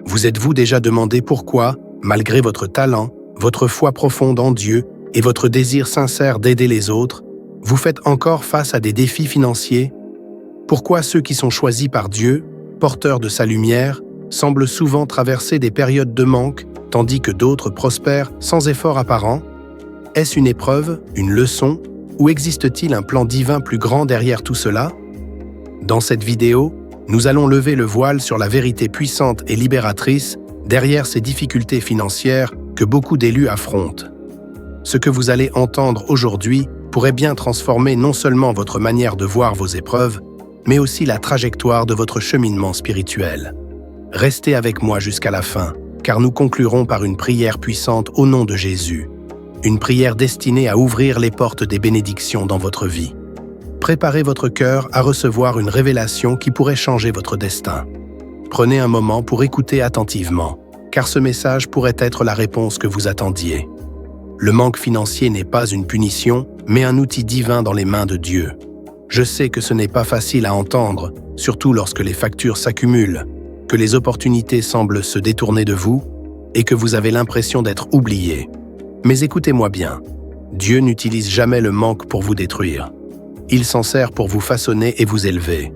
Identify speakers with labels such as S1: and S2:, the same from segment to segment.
S1: Vous êtes-vous déjà demandé pourquoi, malgré votre talent, votre foi profonde en Dieu et votre désir sincère d'aider les autres, vous faites encore face à des défis financiers? Pourquoi ceux qui sont choisis par Dieu, porteurs de sa lumière, semblent souvent traverser des périodes de manque, tandis que d'autres prospèrent sans effort apparent? Est-ce une épreuve, une leçon, ou existe-t-il un plan divin plus grand derrière tout cela? Dans cette vidéo, nous allons lever le voile sur la vérité puissante et libératrice derrière ces difficultés financières que beaucoup d'élus affrontent. Ce que vous allez entendre aujourd'hui pourrait bien transformer non seulement votre manière de voir vos épreuves, mais aussi la trajectoire de votre cheminement spirituel. Restez avec moi jusqu'à la fin, car nous conclurons par une prière puissante au nom de Jésus. Une prière destinée à ouvrir les portes des bénédictions dans votre vie. Préparez votre cœur à recevoir une révélation qui pourrait changer votre destin. Prenez un moment pour écouter attentivement, car ce message pourrait être la réponse que vous attendiez. Le manque financier n'est pas une punition, mais un outil divin dans les mains de Dieu. Je sais que ce n'est pas facile à entendre, surtout lorsque les factures s'accumulent, que les opportunités semblent se détourner de vous et que vous avez l'impression d'être oublié. Mais écoutez-moi bien, Dieu n'utilise jamais le manque pour vous détruire. Il s'en sert pour vous façonner et vous élever.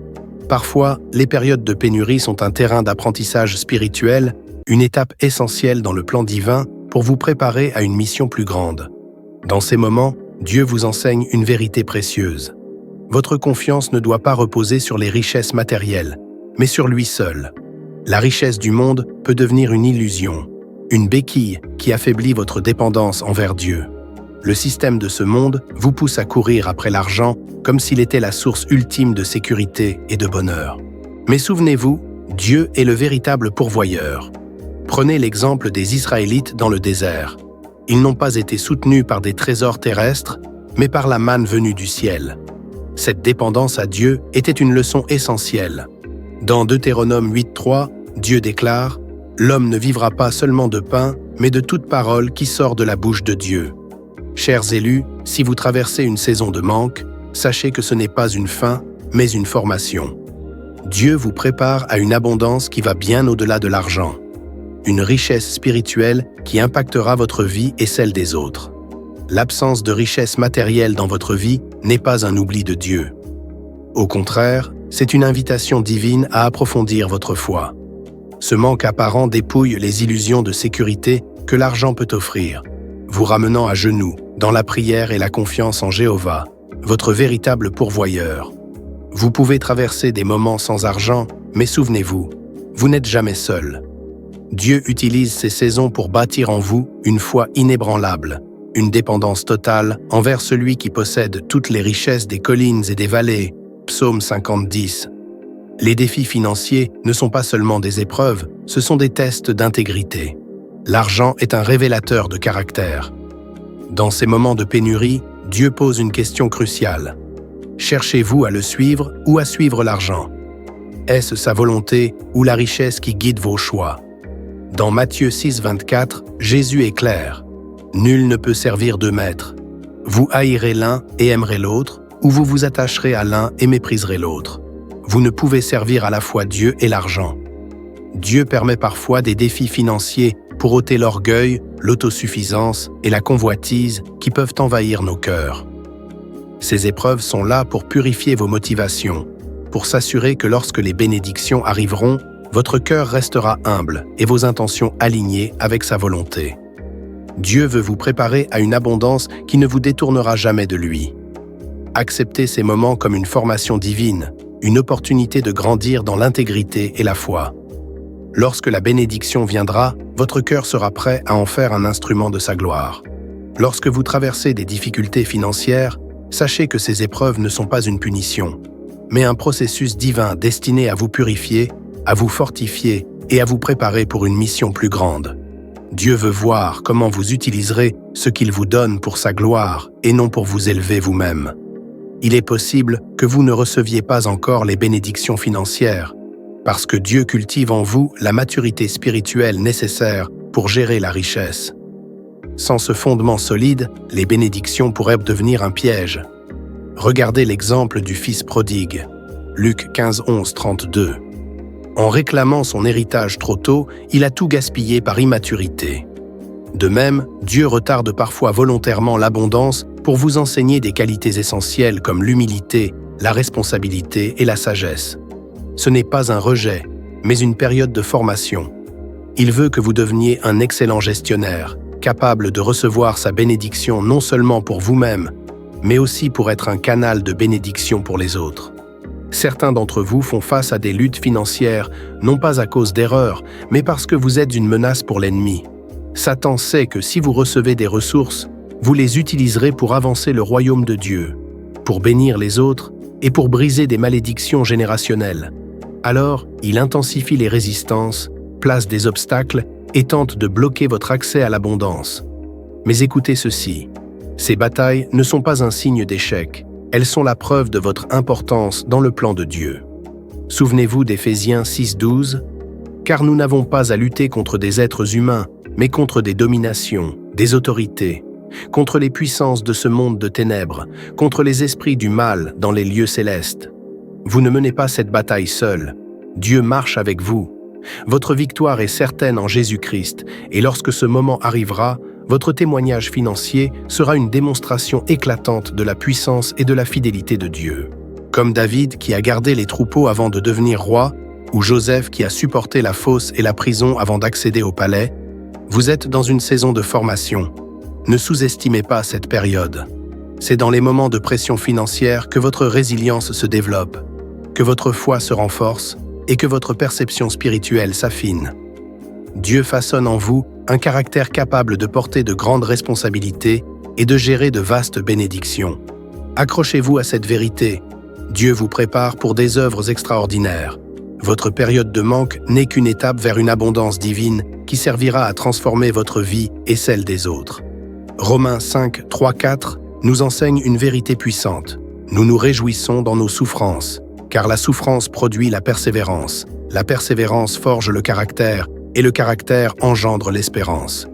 S1: Parfois, les périodes de pénurie sont un terrain d'apprentissage spirituel, une étape essentielle dans le plan divin pour vous préparer à une mission plus grande. Dans ces moments, Dieu vous enseigne une vérité précieuse. Votre confiance ne doit pas reposer sur les richesses matérielles, mais sur lui seul. La richesse du monde peut devenir une illusion, une béquille qui affaiblit votre dépendance envers Dieu. Le système de ce monde vous pousse à courir après l'argent comme s'il était la source ultime de sécurité et de bonheur. Mais souvenez-vous, Dieu est le véritable pourvoyeur. Prenez l'exemple des Israélites dans le désert. Ils n'ont pas été soutenus par des trésors terrestres, mais par la manne venue du ciel. Cette dépendance à Dieu était une leçon essentielle. Dans Deutéronome 8.3, Dieu déclare « L'homme ne vivra pas seulement de pain, mais de toute parole qui sort de la bouche de Dieu. » Chers élus, si vous traversez une saison de manque, sachez que ce n'est pas une fin, mais une formation. Dieu vous prépare à une abondance qui va bien au-delà de l'argent. Une richesse spirituelle qui impactera votre vie et celle des autres. L'absence de richesse matérielle dans votre vie n'est pas un oubli de Dieu. Au contraire, c'est une invitation divine à approfondir votre foi. Ce manque apparent dépouille les illusions de sécurité que l'argent peut offrir, vous ramenant à genoux dans la prière et la confiance en Jéhovah, votre véritable pourvoyeur. Vous pouvez traverser des moments sans argent, mais souvenez-vous, vous n'êtes jamais seul. Dieu utilise ces saisons pour bâtir en vous une foi inébranlable, une dépendance totale envers celui qui possède toutes les richesses des collines et des vallées. Psaume 50:10. Les défis financiers ne sont pas seulement des épreuves, ce sont des tests d'intégrité. L'argent est un révélateur de caractère. Dans ces moments de pénurie, Dieu pose une question cruciale. Cherchez-vous à le suivre ou à suivre l'argent? Est-ce sa volonté ou la richesse qui guide vos choix? Dans Matthieu 6:24, Jésus est clair. Nul ne peut servir deux maîtres. Vous haïrez l'un et aimerez l'autre, ou vous vous attacherez à l'un et mépriserez l'autre. Vous ne pouvez servir à la fois Dieu et l'argent. Dieu permet parfois des défis financiers pour ôter l'orgueil, l'autosuffisance et la convoitise qui peuvent envahir nos cœurs. Ces épreuves sont là pour purifier vos motivations, pour s'assurer que lorsque les bénédictions arriveront, votre cœur restera humble et vos intentions alignées avec sa volonté. Dieu veut vous préparer à une abondance qui ne vous détournera jamais de lui. Acceptez ces moments comme une formation divine, une opportunité de grandir dans l'intégrité et la foi. Lorsque la bénédiction viendra, votre cœur sera prêt à en faire un instrument de sa gloire. Lorsque vous traversez des difficultés financières, sachez que ces épreuves ne sont pas une punition, mais un processus divin destiné à vous purifier, à vous fortifier et à vous préparer pour une mission plus grande. Dieu veut voir comment vous utiliserez ce qu'il vous donne pour sa gloire et non pour vous élever vous-même. Il est possible que vous ne receviez pas encore les bénédictions financières, parce que Dieu cultive en vous la maturité spirituelle nécessaire pour gérer la richesse. Sans ce fondement solide, les bénédictions pourraient devenir un piège. Regardez l'exemple du fils prodigue, Luc 15:11-32. En réclamant son héritage trop tôt, il a tout gaspillé par immaturité. De même, Dieu retarde parfois volontairement l'abondance pour vous enseigner des qualités essentielles comme l'humilité, la responsabilité et la sagesse. Ce n'est pas un rejet, mais une période de formation. Il veut que vous deveniez un excellent gestionnaire, capable de recevoir sa bénédiction non seulement pour vous-même, mais aussi pour être un canal de bénédiction pour les autres. Certains d'entre vous font face à des luttes financières, non pas à cause d'erreurs, mais parce que vous êtes une menace pour l'ennemi. Satan sait que si vous recevez des ressources, vous les utiliserez pour avancer le royaume de Dieu, pour bénir les autres et pour briser des malédictions générationnelles. Alors, il intensifie les résistances, place des obstacles et tente de bloquer votre accès à l'abondance. Mais écoutez ceci, ces batailles ne sont pas un signe d'échec, elles sont la preuve de votre importance dans le plan de Dieu. Souvenez-vous d'Éphésiens 6:12, « Car nous n'avons pas à lutter contre des êtres humains, mais contre des dominations, des autorités, contre les puissances de ce monde de ténèbres, contre les esprits du mal dans les lieux célestes. Vous ne menez pas cette bataille seul, Dieu marche avec vous. Votre victoire est certaine en Jésus-Christ, et lorsque ce moment arrivera, votre témoignage financier sera une démonstration éclatante de la puissance et de la fidélité de Dieu. Comme David qui a gardé les troupeaux avant de devenir roi, ou Joseph qui a supporté la fosse et la prison avant d'accéder au palais, vous êtes dans une saison de formation. Ne sous-estimez pas cette période. C'est dans les moments de pression financière que votre résilience se développe, que votre foi se renforce et que votre perception spirituelle s'affine. Dieu façonne en vous un caractère capable de porter de grandes responsabilités et de gérer de vastes bénédictions. Accrochez-vous à cette vérité. Dieu vous prépare pour des œuvres extraordinaires. Votre période de manque n'est qu'une étape vers une abondance divine qui servira à transformer votre vie et celle des autres. Romains 5, 3, 4 nous enseigne une vérité puissante. Nous nous réjouissons dans nos souffrances, car la souffrance produit la persévérance forge le caractère, et le caractère engendre l'espérance.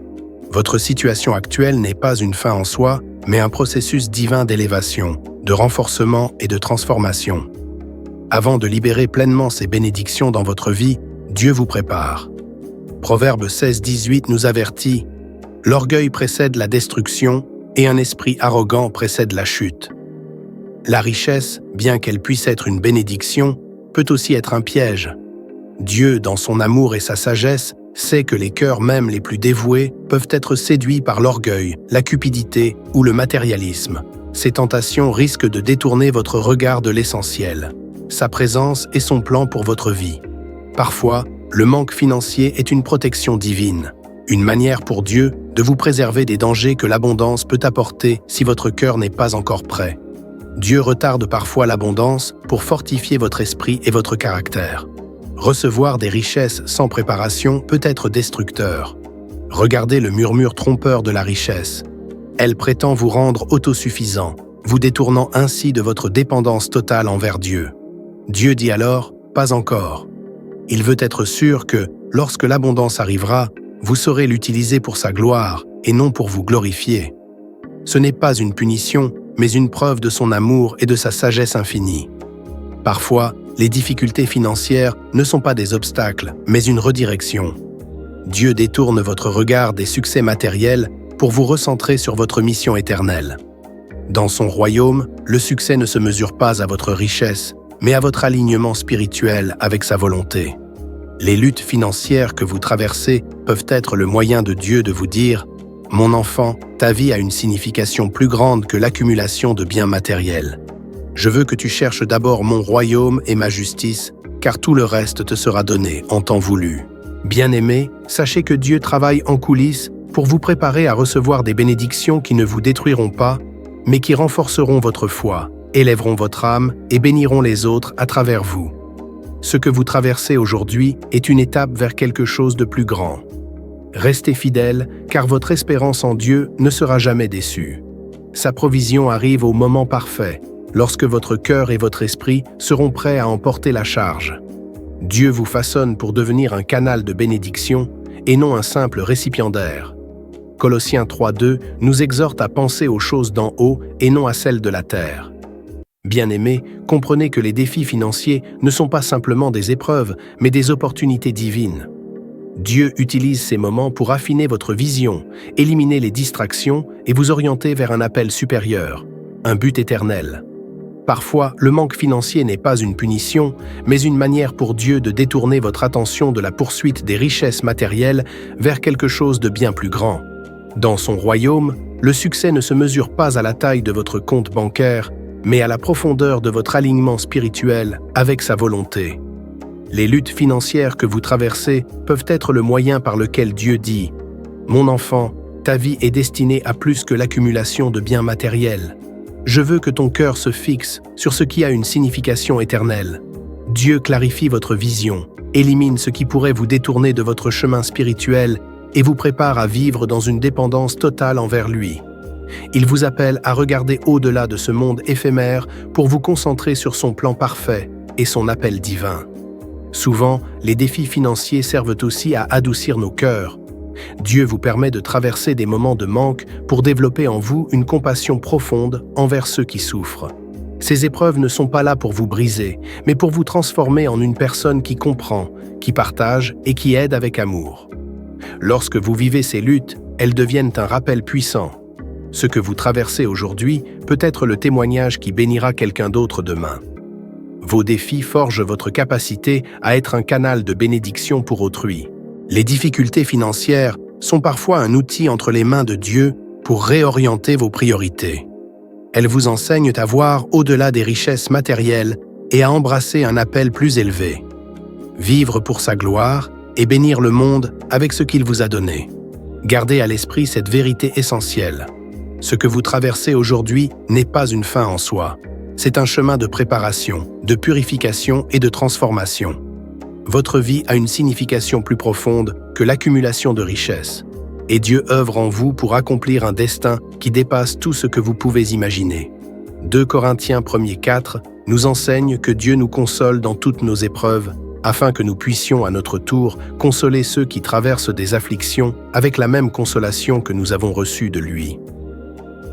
S1: Votre situation actuelle n'est pas une fin en soi, mais un processus divin d'élévation, de renforcement et de transformation. Avant de libérer pleinement ces bénédictions dans votre vie, Dieu vous prépare. Proverbe 16, 18 nous avertit « L'orgueil précède la destruction et un esprit arrogant précède la chute. » La richesse, bien qu'elle puisse être une bénédiction, peut aussi être un piège. Dieu, dans son amour et sa sagesse, sait que les cœurs même les plus dévoués peuvent être séduits par l'orgueil, la cupidité ou le matérialisme. Ces tentations risquent de détourner votre regard de l'essentiel, sa présence et son plan pour votre vie. Parfois, le manque financier est une protection divine, une manière pour Dieu de vous préserver des dangers que l'abondance peut apporter si votre cœur n'est pas encore prêt. Dieu retarde parfois l'abondance pour fortifier votre esprit et votre caractère. Recevoir des richesses sans préparation peut être destructeur. Regardez le murmure trompeur de la richesse. Elle prétend vous rendre autosuffisant, vous détournant ainsi de votre dépendance totale envers Dieu. Dieu dit alors « pas encore ». Il veut être sûr que, lorsque l'abondance arrivera, vous saurez l'utiliser pour sa gloire et non pour vous glorifier. Ce n'est pas une punition, mais une preuve de son amour et de sa sagesse infinie. Parfois, les difficultés financières ne sont pas des obstacles, mais une redirection. Dieu détourne votre regard des succès matériels pour vous recentrer sur votre mission éternelle. Dans son royaume, le succès ne se mesure pas à votre richesse, mais à votre alignement spirituel avec sa volonté. Les luttes financières que vous traversez peuvent être le moyen de Dieu de vous dire « Mon enfant, ta vie a une signification plus grande que l'accumulation de biens matériels. Je veux que tu cherches d'abord mon royaume et ma justice, car tout le reste te sera donné en temps voulu. Bien-aimés, sachez que Dieu travaille en coulisses pour vous préparer à recevoir des bénédictions qui ne vous détruiront pas, mais qui renforceront votre foi, élèveront votre âme et béniront les autres à travers vous. Ce que vous traversez aujourd'hui est une étape vers quelque chose de plus grand. Restez fidèles, car votre espérance en Dieu ne sera jamais déçue. Sa provision arrive au moment parfait, lorsque votre cœur et votre esprit seront prêts à en porter la charge. Dieu vous façonne pour devenir un canal de bénédiction et non un simple récipiendaire. Colossiens 3:2 nous exhorte à penser aux choses d'en haut et non à celles de la terre. Bien-aimés, comprenez que les défis financiers ne sont pas simplement des épreuves, mais des opportunités divines. Dieu utilise ces moments pour affiner votre vision, éliminer les distractions et vous orienter vers un appel supérieur, un but éternel. Parfois, le manque financier n'est pas une punition, mais une manière pour Dieu de détourner votre attention de la poursuite des richesses matérielles vers quelque chose de bien plus grand. Dans son royaume, le succès ne se mesure pas à la taille de votre compte bancaire, mais à la profondeur de votre alignement spirituel avec sa volonté. Les luttes financières que vous traversez peuvent être le moyen par lequel Dieu dit « Mon enfant, ta vie est destinée à plus que l'accumulation de biens matériels. Je veux que ton cœur se fixe sur ce qui a une signification éternelle. » Dieu clarifie votre vision, élimine ce qui pourrait vous détourner de votre chemin spirituel et vous prépare à vivre dans une dépendance totale envers lui. Il vous appelle à regarder au-delà de ce monde éphémère pour vous concentrer sur son plan parfait et son appel divin. Souvent, les défis financiers servent aussi à adoucir nos cœurs. Dieu vous permet de traverser des moments de manque pour développer en vous une compassion profonde envers ceux qui souffrent. Ces épreuves ne sont pas là pour vous briser, mais pour vous transformer en une personne qui comprend, qui partage et qui aide avec amour. Lorsque vous vivez ces luttes, elles deviennent un rappel puissant. Ce que vous traversez aujourd'hui peut être le témoignage qui bénira quelqu'un d'autre demain. Vos défis forgent votre capacité à être un canal de bénédiction pour autrui. Les difficultés financières sont parfois un outil entre les mains de Dieu pour réorienter vos priorités. Elles vous enseignent à voir au-delà des richesses matérielles et à embrasser un appel plus élevé. Vivre pour sa gloire et bénir le monde avec ce qu'il vous a donné. Gardez à l'esprit cette vérité essentielle. Ce que vous traversez aujourd'hui n'est pas une fin en soi. C'est un chemin de préparation, de purification et de transformation. Votre vie a une signification plus profonde que l'accumulation de richesses. Et Dieu œuvre en vous pour accomplir un destin qui dépasse tout ce que vous pouvez imaginer. 2 Corinthiens 1:4 nous enseigne que Dieu nous console dans toutes nos épreuves, afin que nous puissions à notre tour consoler ceux qui traversent des afflictions avec la même consolation que nous avons reçue de lui.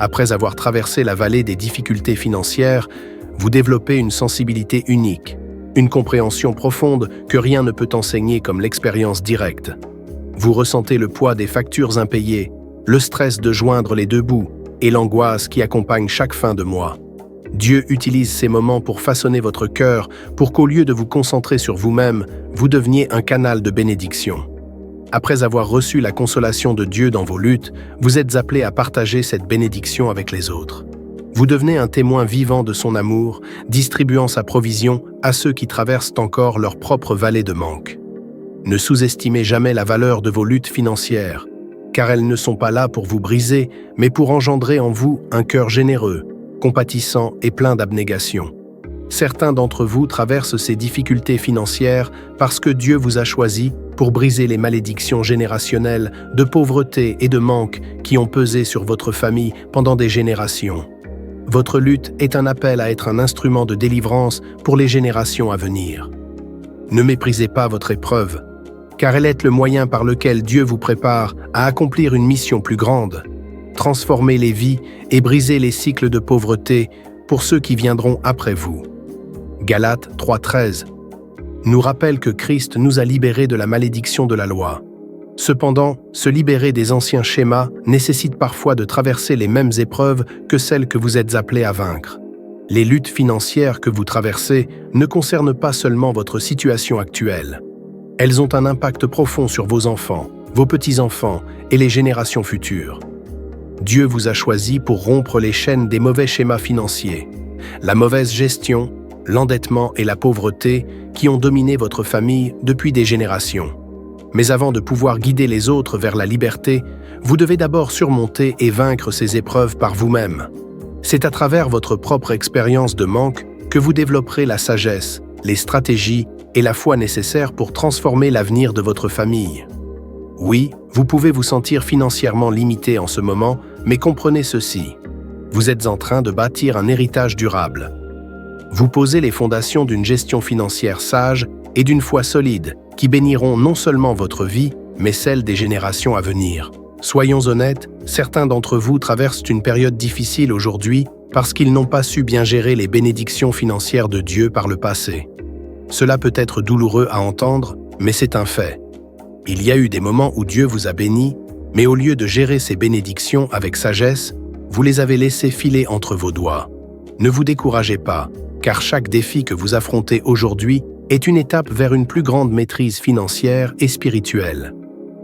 S1: Après avoir traversé la vallée des difficultés financières, vous développez une sensibilité unique, une compréhension profonde que rien ne peut enseigner comme l'expérience directe. Vous ressentez le poids des factures impayées, le stress de joindre les deux bouts et l'angoisse qui accompagne chaque fin de mois. Dieu utilise ces moments pour façonner votre cœur, pour qu'au lieu de vous concentrer sur vous-même, vous deveniez un canal de bénédiction. Après avoir reçu la consolation de Dieu dans vos luttes, vous êtes appelés à partager cette bénédiction avec les autres. Vous devenez un témoin vivant de son amour, distribuant sa provision à ceux qui traversent encore leur propre vallée de manque. Ne sous-estimez jamais la valeur de vos luttes financières, car elles ne sont pas là pour vous briser, mais pour engendrer en vous un cœur généreux, compatissant et plein d'abnégation. Certains d'entre vous traversent ces difficultés financières parce que Dieu vous a choisi pour briser les malédictions générationnelles de pauvreté et de manque qui ont pesé sur votre famille pendant des générations. Votre lutte est un appel à être un instrument de délivrance pour les générations à venir. Ne méprisez pas votre épreuve, car elle est le moyen par lequel Dieu vous prépare à accomplir une mission plus grande, transformer les vies et briser les cycles de pauvreté pour ceux qui viendront après vous. Galates 3:13 nous rappelle que Christ nous a libérés de la malédiction de la loi. Cependant, se libérer des anciens schémas nécessite parfois de traverser les mêmes épreuves que celles que vous êtes appelés à vaincre. Les luttes financières que vous traversez ne concernent pas seulement votre situation actuelle. Elles ont un impact profond sur vos enfants, vos petits-enfants et les générations futures. Dieu vous a choisi pour rompre les chaînes des mauvais schémas financiers, la mauvaise gestion, l'endettement et la pauvreté qui ont dominé votre famille depuis des générations. Mais avant de pouvoir guider les autres vers la liberté, vous devez d'abord surmonter et vaincre ces épreuves par vous-même. C'est à travers votre propre expérience de manque que vous développerez la sagesse, les stratégies et la foi nécessaires pour transformer l'avenir de votre famille. Oui, vous pouvez vous sentir financièrement limité en ce moment, mais comprenez ceci. Vous êtes en train de bâtir un héritage durable. Vous posez les fondations d'une gestion financière sage et d'une foi solide qui béniront non seulement votre vie, mais celle des générations à venir. Soyons honnêtes, certains d'entre vous traversent une période difficile aujourd'hui parce qu'ils n'ont pas su bien gérer les bénédictions financières de Dieu par le passé. Cela peut être douloureux à entendre, mais c'est un fait. Il y a eu des moments où Dieu vous a béni, mais au lieu de gérer ces bénédictions avec sagesse, vous les avez laissées filer entre vos doigts. Ne vous découragez pas, car chaque défi que vous affrontez aujourd'hui est une étape vers une plus grande maîtrise financière et spirituelle.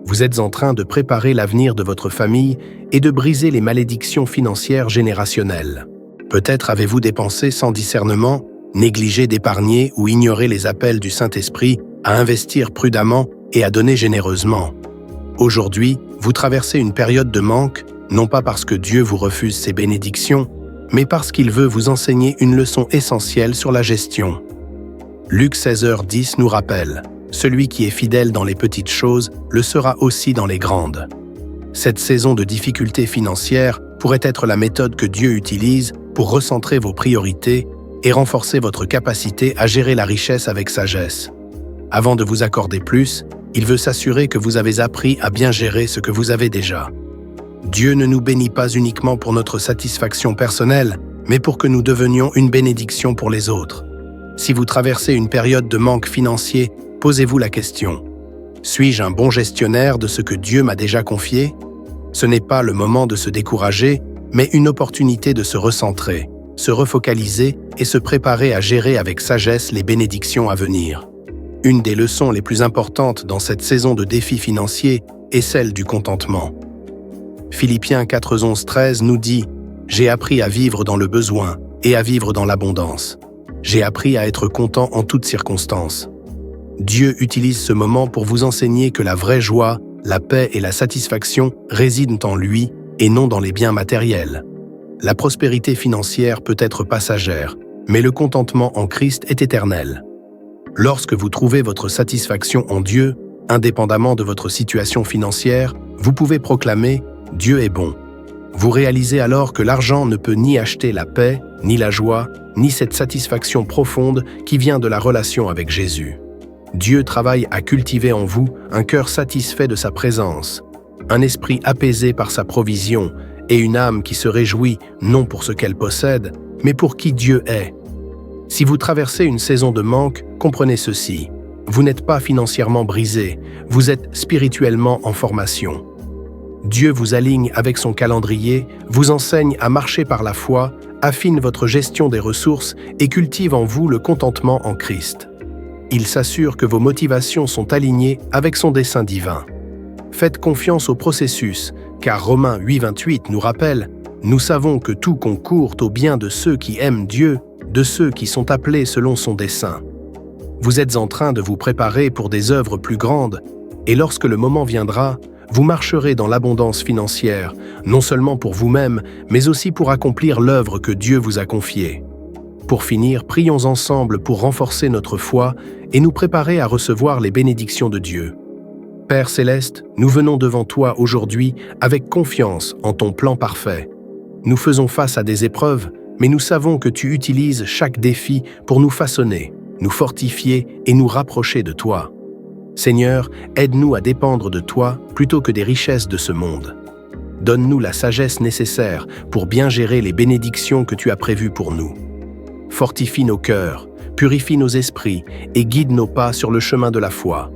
S1: Vous êtes en train de préparer l'avenir de votre famille et de briser les malédictions financières générationnelles. Peut-être avez-vous dépensé sans discernement, négligé d'épargner ou ignoré les appels du Saint-Esprit à investir prudemment et à donner généreusement. Aujourd'hui, vous traversez une période de manque, non pas parce que Dieu vous refuse ses bénédictions, mais parce qu'il veut vous enseigner une leçon essentielle sur la gestion. Luc 16h10 nous rappelle « Celui qui est fidèle dans les petites choses le sera aussi dans les grandes ». Cette saison de difficultés financières pourrait être la méthode que Dieu utilise pour recentrer vos priorités et renforcer votre capacité à gérer la richesse avec sagesse. Avant de vous accorder plus, il veut s'assurer que vous avez appris à bien gérer ce que vous avez déjà. Dieu ne nous bénit pas uniquement pour notre satisfaction personnelle, mais pour que nous devenions une bénédiction pour les autres. Si vous traversez une période de manque financier, posez-vous la question : suis-je un bon gestionnaire de ce que Dieu m'a déjà confié ? Ce n'est pas le moment de se décourager, mais une opportunité de se recentrer, se refocaliser et se préparer à gérer avec sagesse les bénédictions à venir. Une des leçons les plus importantes dans cette saison de défis financiers est celle du contentement. Philippiens 4:11-13 nous dit « J'ai appris à vivre dans le besoin et à vivre dans l'abondance. J'ai appris à être content en toutes circonstances. » Dieu utilise ce moment pour vous enseigner que la vraie joie, la paix et la satisfaction résident en lui et non dans les biens matériels. La prospérité financière peut être passagère, mais le contentement en Christ est éternel. Lorsque vous trouvez votre satisfaction en Dieu, indépendamment de votre situation financière, vous pouvez proclamer « Dieu est bon ». Vous réalisez alors que l'argent ne peut ni acheter la paix, ni la joie, ni cette satisfaction profonde qui vient de la relation avec Jésus. Dieu travaille à cultiver en vous un cœur satisfait de sa présence, un esprit apaisé par sa provision et une âme qui se réjouit non pour ce qu'elle possède, mais pour qui Dieu est. Si vous traversez une saison de manque, comprenez ceci. Vous n'êtes pas financièrement brisé, vous êtes spirituellement en formation. Dieu vous aligne avec son calendrier, vous enseigne à marcher par la foi, affine votre gestion des ressources et cultive en vous le contentement en Christ. Il s'assure que vos motivations sont alignées avec son dessein divin. Faites confiance au processus, car Romains 8:28 nous rappelle « Nous savons que tout concourt au bien de ceux qui aiment Dieu, de ceux qui sont appelés selon son dessein. » Vous êtes en train de vous préparer pour des œuvres plus grandes, et lorsque le moment viendra, vous marcherez dans l'abondance financière, non seulement pour vous-même, mais aussi pour accomplir l'œuvre que Dieu vous a confiée. Pour finir, prions ensemble pour renforcer notre foi et nous préparer à recevoir les bénédictions de Dieu. Père Céleste, nous venons devant toi aujourd'hui avec confiance en ton plan parfait. Nous faisons face à des épreuves, mais nous savons que tu utilises chaque défi pour nous façonner, nous fortifier et nous rapprocher de toi. Seigneur, aide-nous à dépendre de toi plutôt que des richesses de ce monde. Donne-nous la sagesse nécessaire pour bien gérer les bénédictions que tu as prévues pour nous. Fortifie nos cœurs, purifie nos esprits et guide nos pas sur le chemin de la foi.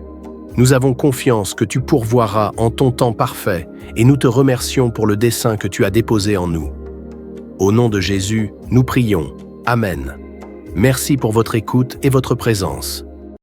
S1: Nous avons confiance que tu pourvoiras en ton temps parfait et nous te remercions pour le dessein que tu as déposé en nous. Au nom de Jésus, nous prions. Amen. Merci pour votre écoute et votre présence.